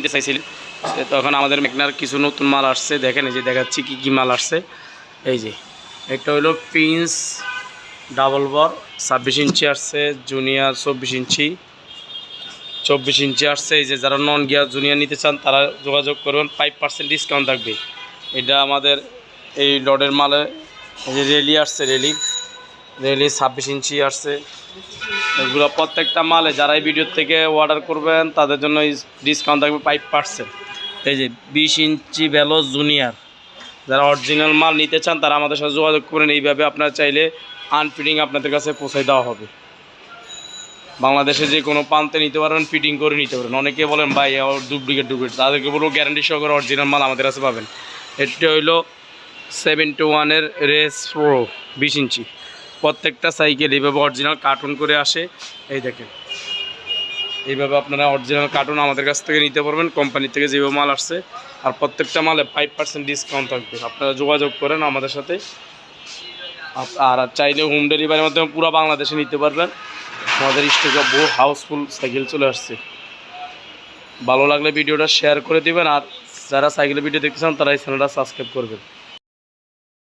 নিতে চাইছিলেন। তখন আমাদের মেঘনার কিছু নতুন মাল আসছে, দেখেন এই যে দেখাচ্ছি কী কী মাল আসছে। এই যে একটা হলো প্রিন্স ডাবল বর 26 ইঞ্চি আসছে, জুনিয়র 24 ইঞ্চি আসছে। এই যে যারা নন গিয়ার জুনিয়র নিতে চান তারা যোগাযোগ করবেন, 5% ডিসকাউন্ট থাকবে। এটা আমাদের এই লডের মালে এই যে রেলি আসছে, রেলি 26 ইঞ্চি আসছে। এগুলো প্রত্যেকটা মালে যারা এই ভিডিও থেকে অর্ডার করবেন তাদের জন্য ডিসকাউন্ট থাকবে 5%। এই যে 20 ইঞ্চি ভেলো জুনিয়র, যারা অরিজিনাল মাল নিতে চান তারা আমাদের সাথে যোগাযোগ করেন। এইভাবে আপনারা চাইলে আনফিটিং আপনাদের কাছে পৌঁছায় দেওয়া হবে। বাংলাদেশে যে কোনো প্রান্তে নিতে পারবেন, ফিটিং করে নিতে পারবেন। অনেকে বলেন ভাই ডুপ্লিকেট, তাদেরকে বলবো গ্যারান্টি সহকারে অরিজিনাল মাল আমাদের কাছে পাবেন। এটা হইলো 721-এর রেস প্রো 20 ইঞ্চি। প্রত্যেকটা সাইকেল এইভাবে অরিজিনাল কার্টুন করে আসে। এই দেখেন এইভাবে আপনারা অরিজিনাল কার্টুন আমাদের কাছ থেকে নিতে পারবেন, কোম্পানি থেকে যেভাবে মাল আসছে। আর প্রত্যেকটা মালে 5% ডিসকাউন্ট থাকবে। আপনারা যোগাযোগ করেন আমাদের সাথে। আর চাইলে হোম ডেলিভারির মাধ্যমে পুরো বাংলাদেশে নিতে পারবেন। আমাদের স্টকে বহু হাউসফুল সাইকেল চলে আসছে। ভালো লাগলে ভিডিওটা শেয়ার করে দিবেন। আর যারা সাইকেলের ভিডিও দেখতে চান তারা এই চ্যানেলটা সাবস্ক্রাইব করবেন।